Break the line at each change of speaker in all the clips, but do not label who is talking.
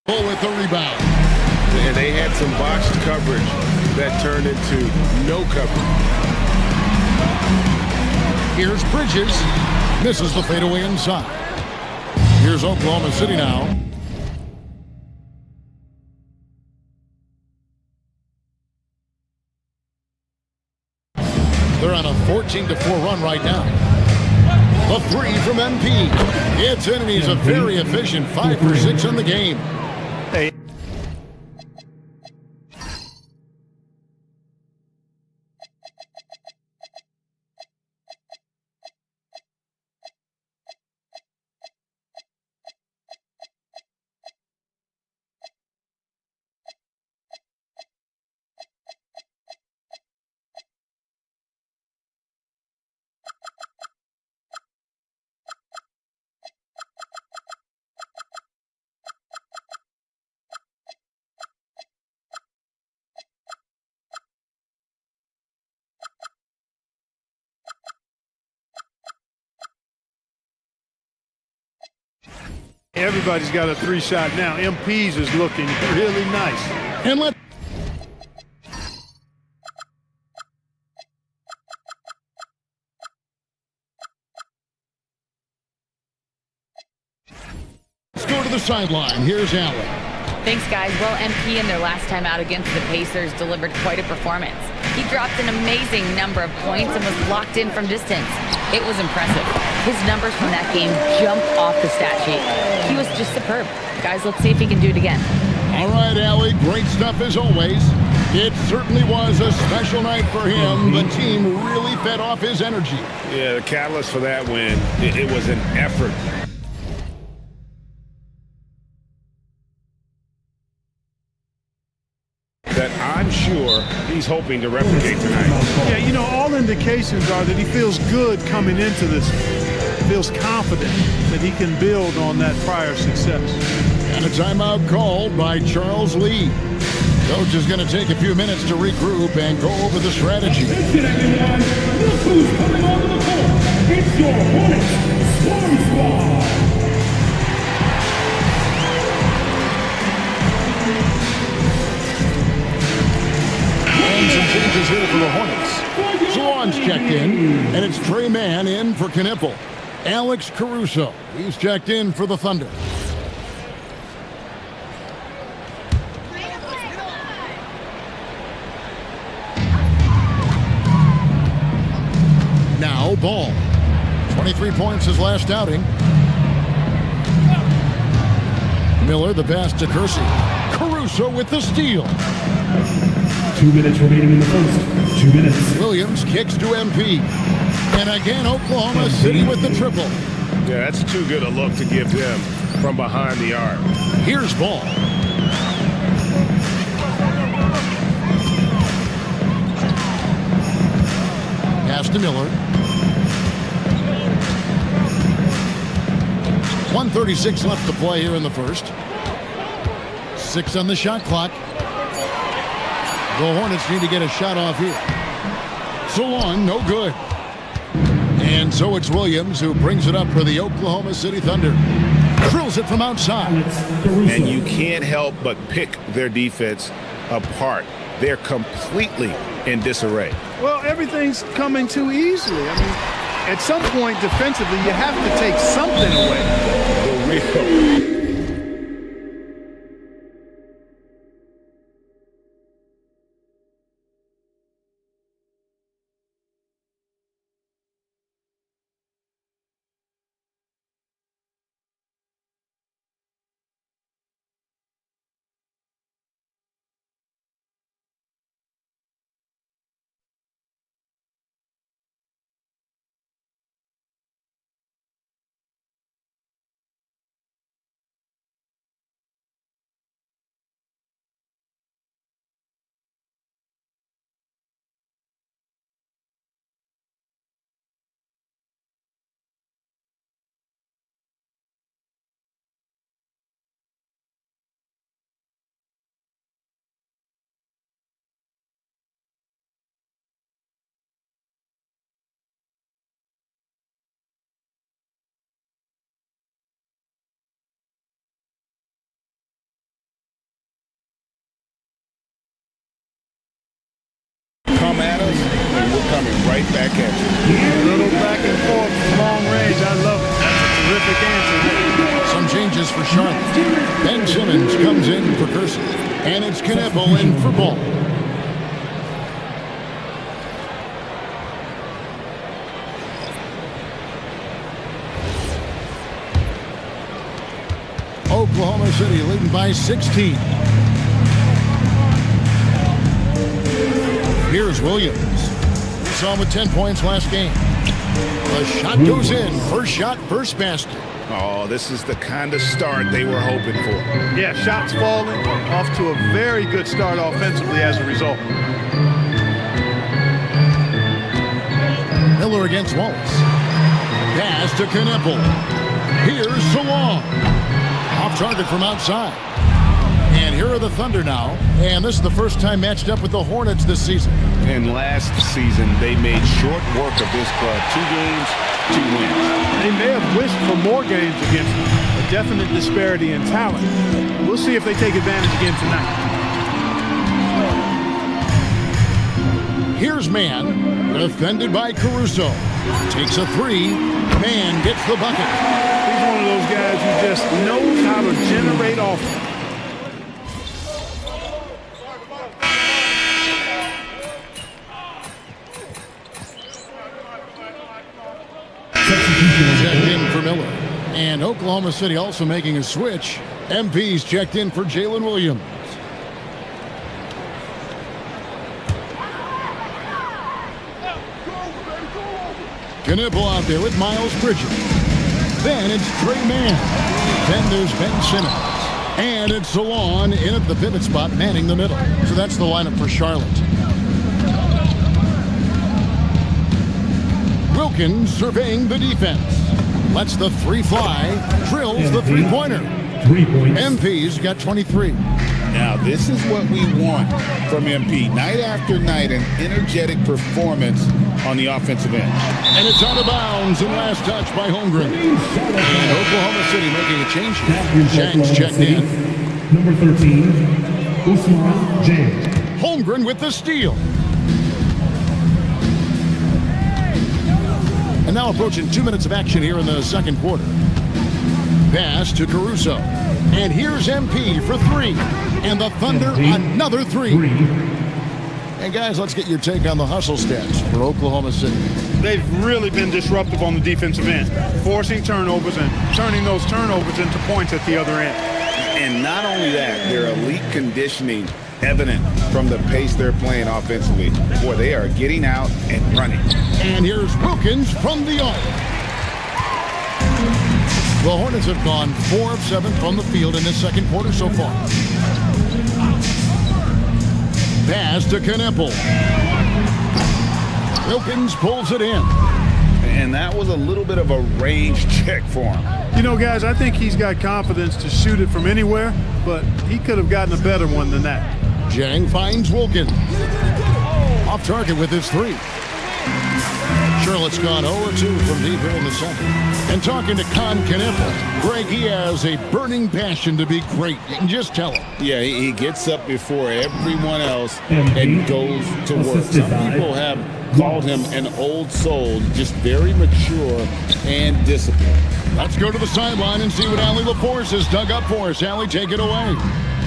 With the rebound.
And they had some botched coverage that turned into no coverage.
Here's Bridges. Misses the fadeaway inside. Here's Oklahoma City now. They're on a 14-4 run right now. The three from MP. It's in, and he's a very efficient 5 for 6 in the game.
Hey. Everybody's got a three-shot now. MP's is looking really nice.
And let's go to the sideline. Here's Allen.
Thanks, guys. Well, MP in their last time out against the Pacers delivered quite a performance. He dropped an amazing number of points and was locked in from distance. It was impressive. His numbers from that game jumped off the stat sheet. He was just superb. Guys, let's see if he can do it again.
All right, Allie, great stuff as always. It certainly was a special night for him. The team really fed off his energy.
Yeah, the catalyst for that win, it was an effort. That I'm sure he's hoping to replicate tonight.
Yeah, you know, all indications are that he feels good coming into this, feels confident that he can build on that prior success.
And a timeout called by Charles Lee. Coach is going to take a few minutes to regroup and go over the strategy.
Attention everyone, look who's coming onto the court. It's your Hornets Swarm Squad.
And some changes here for the Hornets. Salon's checked in, and it's Trey Mann in for Knipple. Alex Caruso, he's checked in for the Thunder. Now Ball. 23 points his last outing. Miller the pass to Kersey. Caruso with the steal.
2 minutes remaining in the first. 2 minutes.
Williams kicks to MP. And again, Oklahoma City with the triple.
Yeah, that's too good a look to give them from behind the arc.
Here's Ball. Pass to Miller. 1:36 left to play here in the first. 6 on the shot clock. The Hornets need to get a shot off here. Solon, no good. And so it's Williams who brings it up for the Oklahoma City Thunder. Drills it from outside.
And you can't help but pick their defense apart. They're completely in disarray.
Well, everything's coming too easily. I mean, at some point defensively, you have to take something away.
For real. coming right back at you.
A little back and forth from long range. I love it. That's a terrific answer.
Some changes for Charlotte. Ben Simmons comes in for Kersey. And it's Knippel in for Ball. Oklahoma City leading by 16. Here's Williams. We saw him with 10 points last game. The shot goes in. First shot, first basket.
Oh, this is the kind of start they were hoping for.
Yeah, shots falling. Off to a very good start offensively as a result.
Miller against Wallace. Pass to Knippel. Here's Salon. Off target from outside. And here are the Thunder now. And this is the first time matched up with the Hornets this season.
And last season, they made short work of this club. 2 games, 2 wins.
They may have wished for more games against them. A definite disparity in talent. We'll see if they take advantage again tonight.
Here's Mann. Defended by Caruso. Takes a 3. Mann gets the bucket.
He's one of those guys who just knows how to generate offense.
Checked in for Miller. And Oklahoma City also making a switch. MP's checked in for Jalen Williams. Knippel out there with Miles Bridges. Then it's Trey Mann. Then there's Ben Simmons. And it's Salon in at the pivot spot, manning the middle. So that's the lineup for Charlotte. Wilkins surveying the defense. Lets the 3 fly. Drills the 3-pointer.
3 points.
MP's got 23.
Now, this is what we want from MP. Night after night, an energetic performance on the offensive end.
And it's out of bounds and last touch by Holmgren. And Oklahoma City making a change here. Jang's checked in.
Number 13, Usman Jang.
Holmgren with the steal. And now approaching 2 minutes of action here in the second quarter. Pass to Caruso. And here's MP for 3. And the Thunder, another 3. And guys, let's get your take on the hustle stats for Oklahoma City.
They've really been disruptive on the defensive end, forcing turnovers and turning those turnovers into points at the other end.
And not only that, their elite conditioning evident from the pace they're playing offensively. Boy, they are getting out and running.
And here's Wilkins from the arc. The Hornets have gone 4 of 7 from the field in this second quarter so far. Pass to Knippel. Wilkins pulls it in.
And that was a little bit of a range check for him.
You know, guys, I think he's got confidence to shoot it from anywhere, but he could have gotten a better one than that.
Jang finds Wilkins. Off target with his 3. Charlotte's gone 0-2 from deep here in the second. And talking to Con Knippel, Greg, he has a burning passion to be great. You can just tell him.
Yeah, he gets up before everyone else and goes to work. Some people have called him an old soul, just very mature and disciplined.
Let's go to the sideline and see what Allie LaForce has dug up for us. Allie, take it away.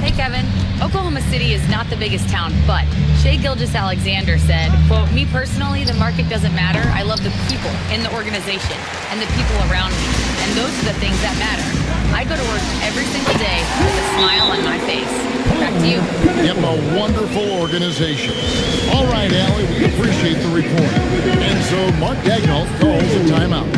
Hey, Kevin. Oklahoma City is not the biggest town, but Shai Gilgeous-Alexander said, quote, "Me personally, the market doesn't matter. I love the people in the organization and the people around me. And those are the things that matter. I go to work every single day with a smile on my face." Back to you.
Yep, a wonderful organization. All right, Allie, we appreciate the report. And so Mark Dagnall calls a timeout.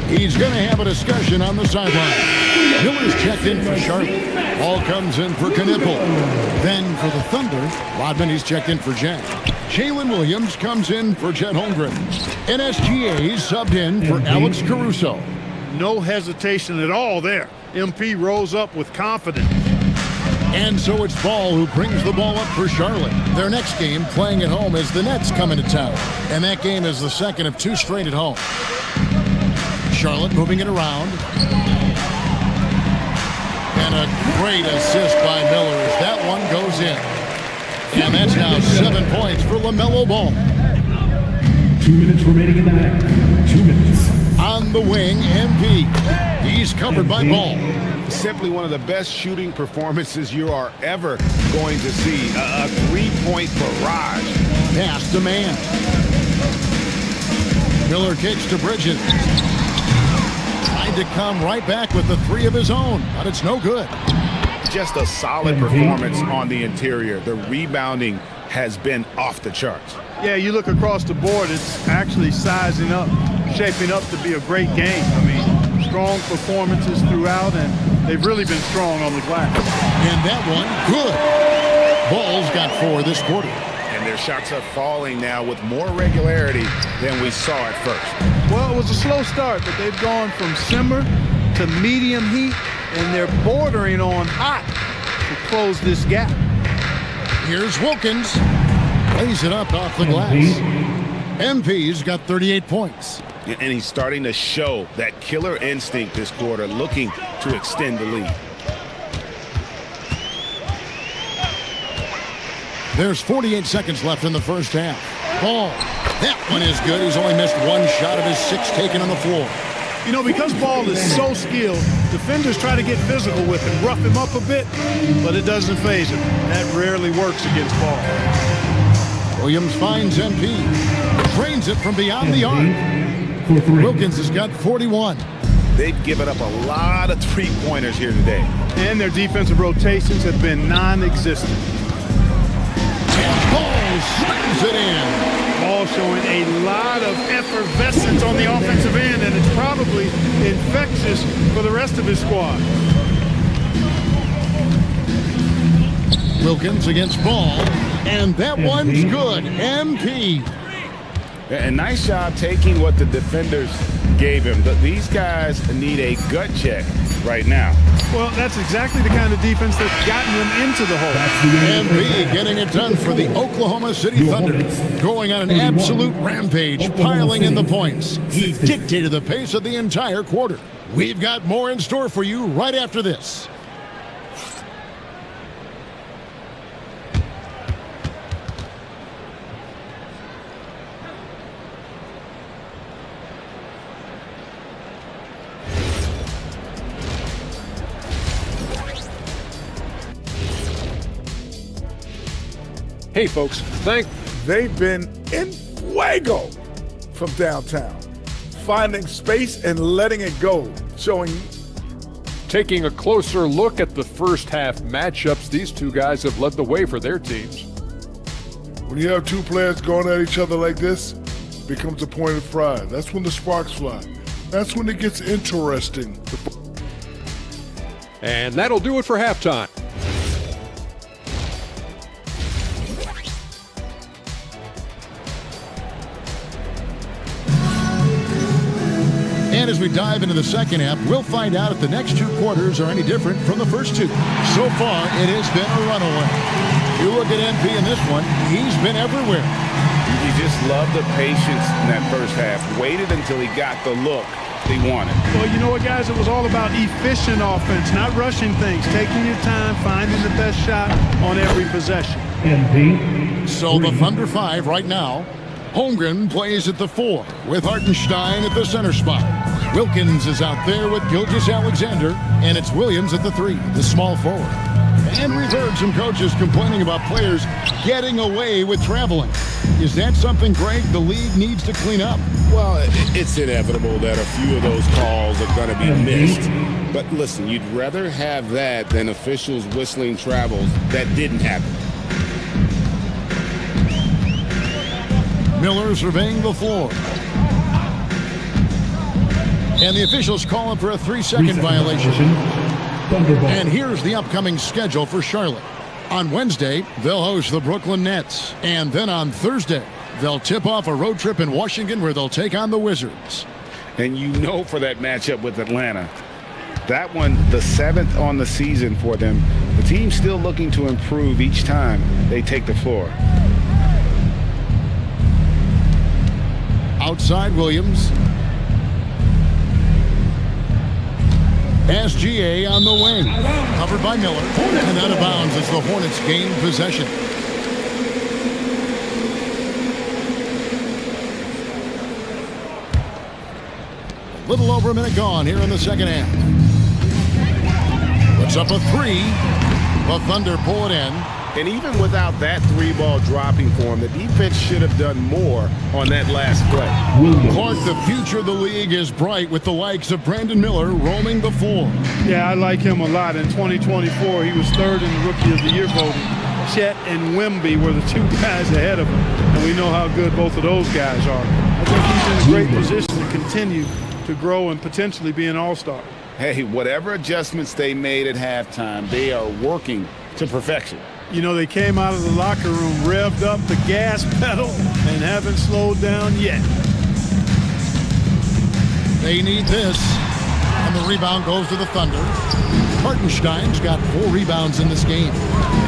He's going to have a discussion on the sideline. Miller's checked in for Charlotte. Ball comes in for Knippel. Then for the Thunder, Rodman, he's checked in for Jang. Jalen Williams comes in for Chet Holmgren. NSGA subbed in for Alex Caruso.
No hesitation at all there. MP rose up with confidence.
And so it's Ball who brings the ball up for Charlotte. Their next game, playing at home, is the Nets coming to town. And that game is the second of 2 straight at home. Charlotte moving it around. And a great assist by Miller as that one goes in. And that's now 7 points for LaMelo Ball.
2 minutes remaining in the half. 2 minutes.
On the wing, MP. He's covered by Ball.
Simply one of the best shooting performances you are ever going to see. A three-point barrage.
Pass to man. Miller kicks to Bridges. Tried to come right back with the three of his own, but it's no good.
Just a solid performance on the interior. The rebounding has been off the charts.
Yeah, you look across the board, it's actually sizing up, shaping up to be a great game. I mean, strong performances throughout, and they've really been strong on the glass.
And that one, good. Ball's got 4 this quarter.
And their shots are falling now with more regularity than we saw at first.
Well, it was a slow start, but they've gone from simmer to medium heat, and they're bordering on hot to close this gap.
Here's Wilkins. Lays it up off the glass. MP's got 38 points.
And he's starting to show that killer instinct this quarter, looking to extend the lead.
There's 48 seconds left in the first half. Ball. That one is good. He's only missed 1 shot of his 6 taken on the floor.
You know, because Ball is so skilled, defenders try to get physical with him, rough him up a bit, but it doesn't faze him. That rarely works against Ball.
Williams finds MP. Drains it from beyond the arc. Wilkins has got 41.
They've given up a lot of three-pointers here today.
And their defensive rotations have been non-existent.
Ball slams it in.
Ball showing a lot of effervescence on the offensive end, and it's probably infectious for the rest of his squad.
Wilkins against Ball, and that one's good. MP.
A nice job taking what the defenders gave him. These guys need a gut check right now.
Well, that's exactly the kind of defense that's gotten them into the hole.
MP getting it done for the Oklahoma City Thunder. Going on an absolute rampage, piling in the points. He dictated the pace of the entire quarter. We've got more in store for you right after this.
Hey folks,
They've been in fuego from downtown, finding space and letting it go, showing.
taking a closer look at the first half matchups, these two guys have led the way for their teams.
When you have two players going at each other like this, it becomes a point of pride. That's when the sparks fly. That's when it gets interesting.
And that'll do it for halftime.
And as we dive into the second half, we'll find out if the next 2 quarters are any different from the first 2. So far, it has been a runaway. You look at MP in this one, he's been everywhere.
You just love the patience in that first half. Waited until he got the look he wanted.
Well, you know what, guys? It was all about efficient offense, not rushing things, taking your time, finding the best shot on every possession.
So the Thunder 5 right now. Holmgren plays at the 4 with Hartenstein at the center spot. Wilkins is out there with Gilgeous-Alexander, and it's Williams at the 3, the small forward. And we've heard some coaches complaining about players getting away with traveling. Is that something, Greg, the league needs to clean up?
Well, it's inevitable that a few of those calls are going to be missed. But listen, you'd rather have that than officials whistling travels that didn't happen.
Miller surveying the floor. And the officials calling for a 3-second violation. And here's the upcoming schedule for Charlotte. On Wednesday, they'll host the Brooklyn Nets. And then on Thursday, they'll tip off a road trip in Washington where they'll take on the Wizards.
And you know, for that matchup with Atlanta, that one, the 7th on the season for them. The team's still looking to improve each time they take the floor.
Outside Williams. SGA on the wing. Covered by Miller. And out of bounds as the Hornets gain possession. Little over a minute gone here in the second half. Puts up a three. The Thunder pull it in.
And even without that three-ball dropping for him, the defense should have done more on that last play.
Clark, the future of the league is bright with the likes of Brandon Miller roaming the floor.
Yeah, I like him a lot. In 2024, he was third in the Rookie of the Year voting. Chet and Wemby were the two guys ahead of him, and we know how good both of those guys are. I think he's in a great position to continue to grow and potentially be an all-star.
Hey, whatever adjustments they made at halftime, they are working to perfection.
You know, they came out of the locker room, revved up the gas pedal, and haven't slowed down yet.
They need this. And the rebound goes to the Thunder. Hartenstein's got 4 rebounds in this game.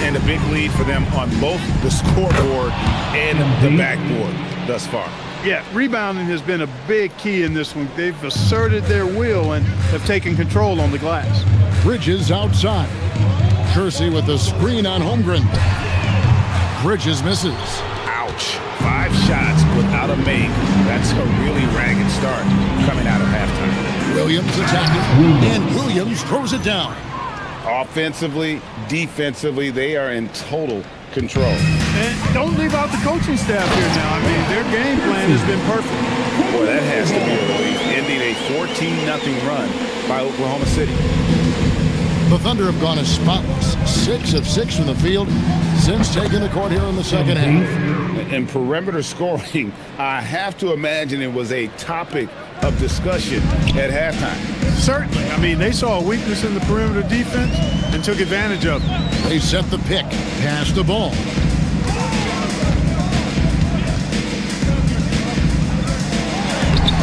And a big lead for them on both the scoreboard and the backboard thus far.
Yeah, rebounding has been a big key in this one. They've asserted their will and have taken control on the glass.
Bridges outside. Kersey with the screen on Holmgren. Bridges misses.
Ouch. 5 shots without a make. That's a really ragged start coming out of halftime.
Williams attacking, and Williams throws it down.
Offensively, defensively, they are in total control.
And don't leave out the coaching staff here now. I mean, their game plan has been perfect.
Boy, that has to be a relief, ending a 14-0 run by Oklahoma City.
The Thunder have gone as spotless, 6 of 6 from the field since taking the court here in the second half.
And perimeter scoring, I have to imagine it was a topic of discussion at halftime.
Certainly. I mean, they saw a weakness in the perimeter defense and took advantage of it.
They set the pick, pass the ball.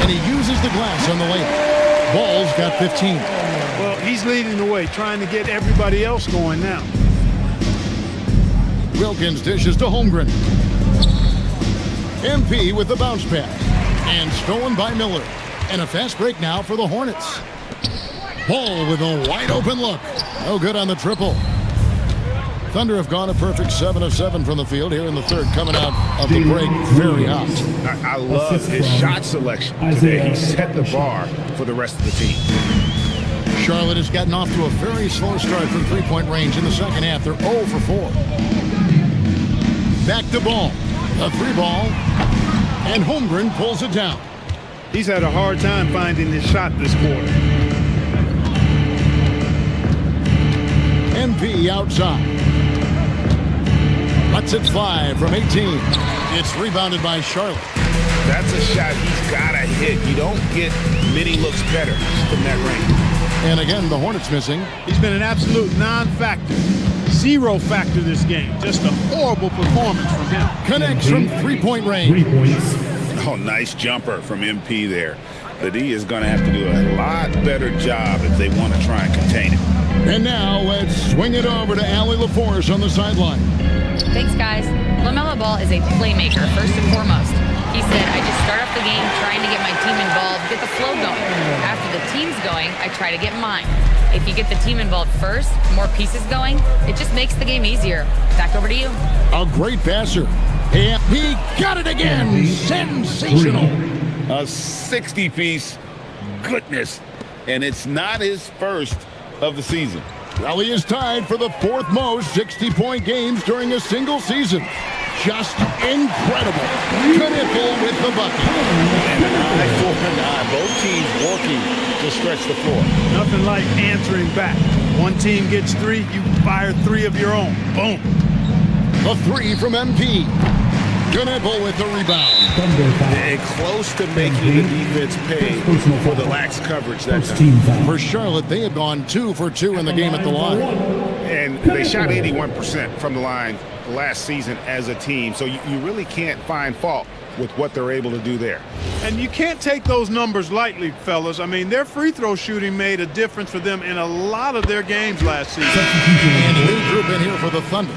And he uses the glass on the layup. Ball's got 15.
Well, he's leading the way, trying to get everybody else going now.
Wilkins dishes to Holmgren. MP with the bounce pass. And stolen by Miller. And a fast break now for the Hornets. Ball with a wide open look. No good on the triple. Thunder have gone a perfect 7 of 7 from the field here in the third, coming out of the break very hot.
I love his shot selection today. He set the bar for the rest of the team.
Charlotte has gotten off to a very slow start from three-point range in the second half. They're 0 for 4. Back to ball. A 3-ball. And Holmgren pulls it down.
He's had a hard time finding his shot this quarter.
MP outside. Lets it fly from 18. It's rebounded by Charlotte.
That's a shot he's got to hit. You don't get many looks better from that range.
And again, the Hornets missing.
He's been an absolute non-factor. 0 factor this game. Just a horrible performance from him.
Connects from three-point range.
3 points.
Oh, nice jumper from MP there. The D is going to have to do a lot better job if they want to try and contain it.
And now let's swing it over to Allie LaForce on the sideline.
Thanks, guys. LaMelo Ball is a playmaker, first and foremost. He said, I just start off the game trying to get my team involved, get the flow going. After the team's going, I try to get mine. If you get the team involved first, more pieces going, it just makes the game easier. Back over to you.
A great passer. And he got it again. Sensational.
A 60-piece. Goodness. And it's not his first of the season.
Well, he is tied for the 4th most 60-point games during a single season. Just incredible. Kniffel with the bucket.
And an eye for an eye. Both teams working to stretch the floor.
Nothing like answering back. One team gets 3, you fire 3 of your own. Boom.
A 3 from MP. Kniffel with the rebound.
And close to making the defense pay for the lax coverage that time.
For Charlotte, they had gone 2 for 2 in the game at the line.
And they shot 81% from the line last season as a team. So you really can't find fault with what they're able to do there.
And you can't take those numbers lightly, fellas. I mean, their free throw shooting made a difference for them in a lot of their games last season.
And a new group in here for the Thunder.